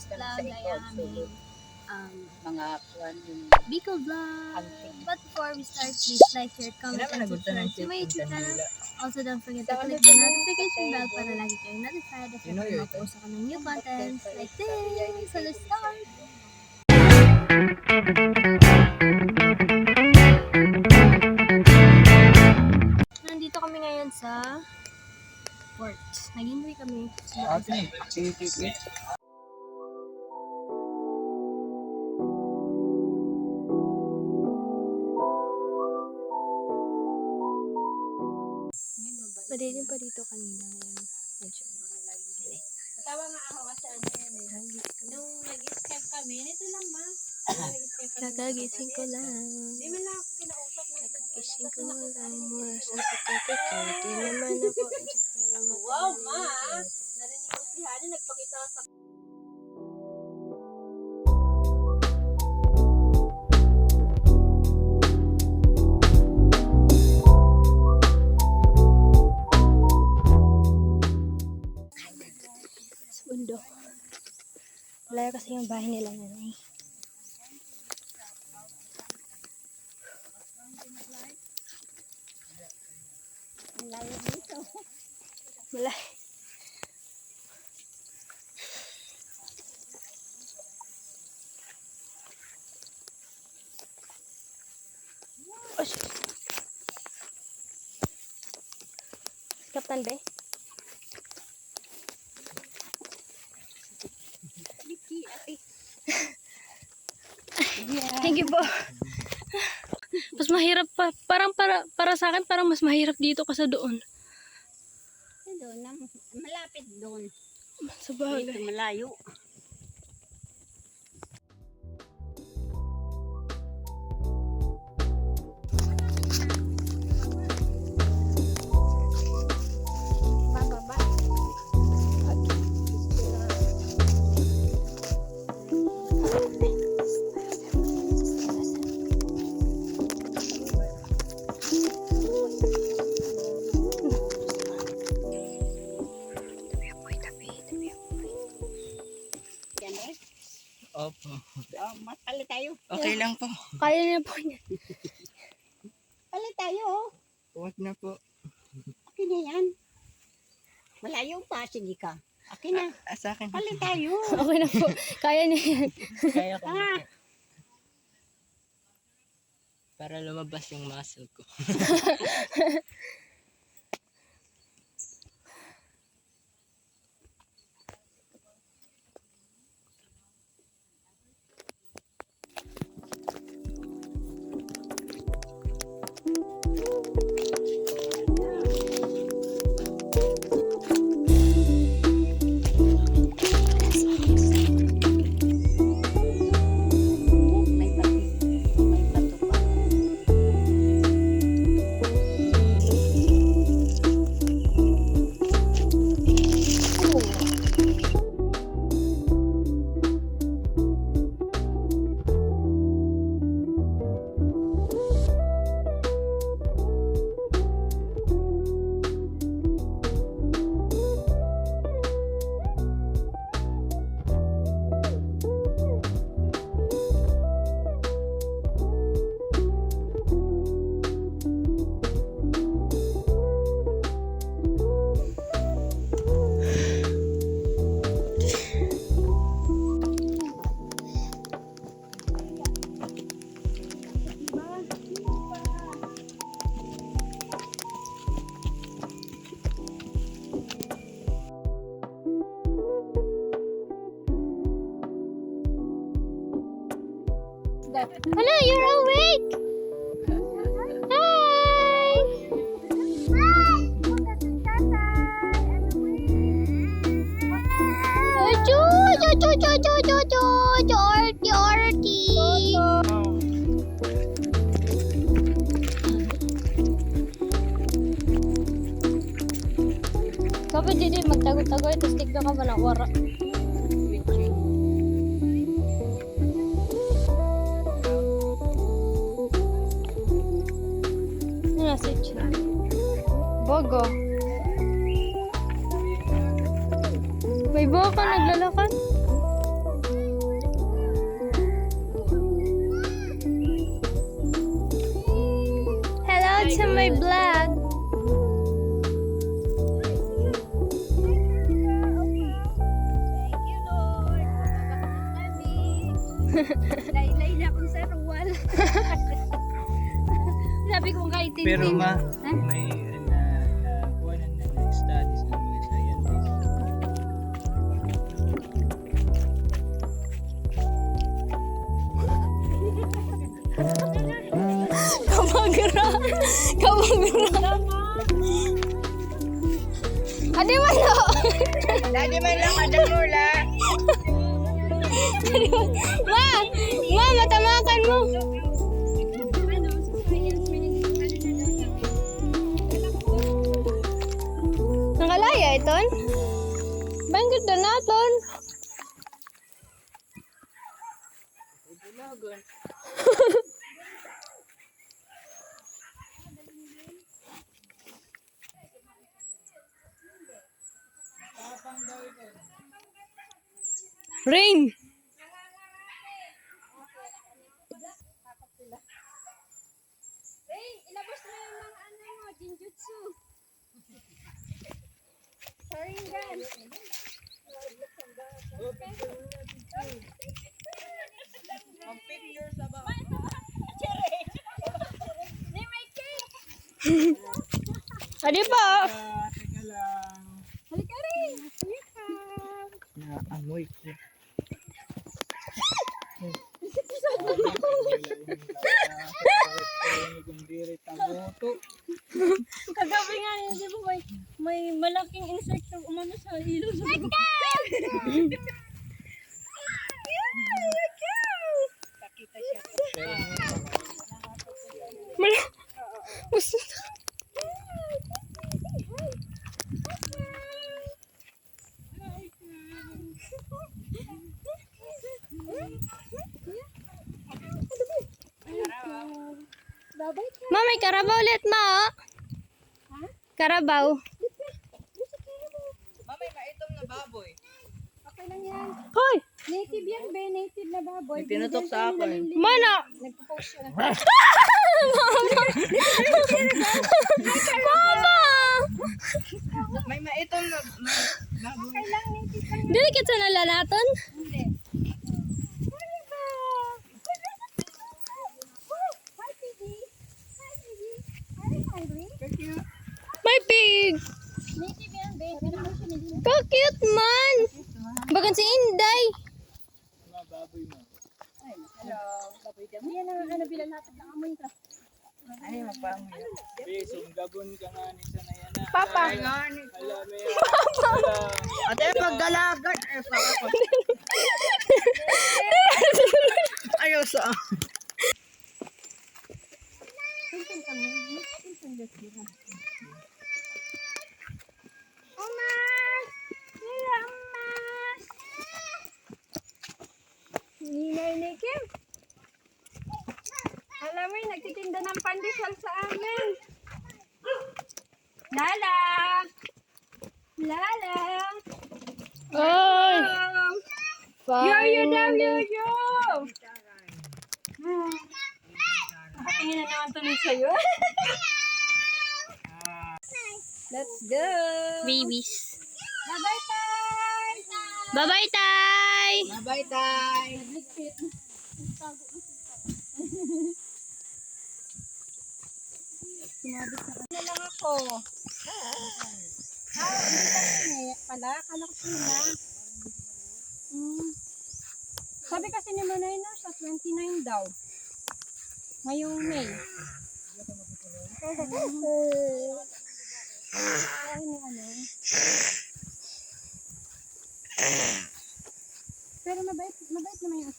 today's vlog ay aming mga kuwan yung Bicol vlog. hunting. But before we start, please like, share, comment, and subscribe to my YouTube channel. Also, don't forget to click the notification bell para lagi kayong notified if ever ma-post ako ng new contents like this. So let's start! Nandito kami ngayon sa port. Nag-enjoy kami. Madilim pa dito kanina ngayon. Medyo late. Tawa nga ako kasi ano yan eh. Nung nag-Skype kami, nito lang ma. Kakagising ko lang. Di man lang ako kinausap na. Kakagising ko lang mula sa pagkakita. Di naman ako. Wow ma! Narinig ko si Hani, nagpakita sa... Bundok. Malayo kasi yung bahay nila nanay. Malayo dito. Malayo. Oh, shit. Kaptan ba? Thank you po. Mas mahirap pa. Parang para sa akin, parang mas mahirap dito kasi doon. Doon, malapit doon. Sa bagay. Dito malayo. Bababa. Yan eh. Opo. Oh, palit tayo. Okay lang po. Kaya niya po niya. Palit tayo oh. Huwag na po. Akin na yan. Malayo pa. Sige ka. Akin na. Sa akin. Palit tayo. Okay na po. Kaya niya yan. Kaya ko. Ah. Para lumabas yung muscle ko. May bato pa. Hello, you're awake! Hi! Kapag hindi magtago-tago, tapos tignan ka ba ng wara? Message. Bogo. May bogo ka naglalakad? my vlog. Thank you, Lord. Laylay na akong sa ruwal. Sabi ko kay Tintin. Pero ma, Ha? may kuhanan na studies ng mga scientists. Kamagra. Kamagra. Adi wala. Dali man lang adamula. Ma, ma, matamakan mo. Nakalaya iton? Bangkit na naton. Rain. Ilabas mo yung mga ano mo, jinjutsu. Sharingan. Adi pa. Teka lang. Halika rin. Halika. Naamoy ko. Kagabi nga yun, di ba may malaking insekto umano sa ilog. Pakita siya. Mala. Gusto. Babay ka. Ma, may karabaw ulit, ma. Oh. Karabaw. Mamay, maitom na baboy. Okay lang yan. Hoy! Native yan, be. Native na baboy. May tinutok sa akin. Mana! Nagpo-post siya. Mama! May maitom na baboy. Okay lang, native lang. Dili kita nalalaton? Hindi. Ano ba? Hi, Piggy. Hi, Piggy. Are you hungry? May pig! Native yan, be. Pinakaw siya nila. Ka-cute man! Bagan si Inday. Mga baboy mo. Ay, hello. Baboy damo. Yan ang ano, bilalapit ng amoy ka. Ay, mapangoy. Beso, gabon ka nga ni sa na yan. Papa. Alam mo yan. Ate, maggalagan. Ayaw sa... Pinsan kami. Pinsan dito. Umas! Nila, umas! Ninay ni Kim. Alam mo, nagtitinda ng pandesal sa amin. Lala! Lala! Oy! Yo-yo daw, Finally. yo-yo! Nakatingin na naman tuloy sa'yo. Let's go! Babies. Bye-bye, Tay! Bye-bye, Tay! Bye-bye, tay. Nagligpit. Nagtago na Sumabit na lang ako. Hindi ka sinaya pala. Akala ko sila. Sabi kasi ni Manay na sa 29 daw. Ngayong May. Ay, ni ano. Pero mabait naman yung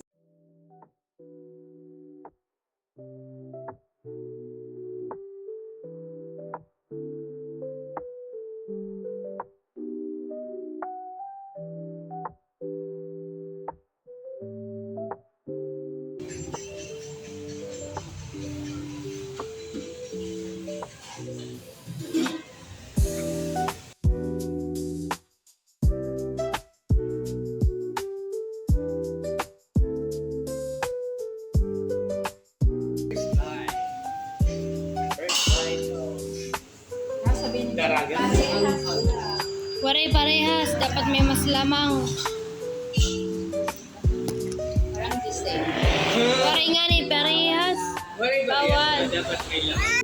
Waray parehas, dapat may mas lamang. Waray nga ni parehas. Wari ba Bawal. yan? Dapat may laman.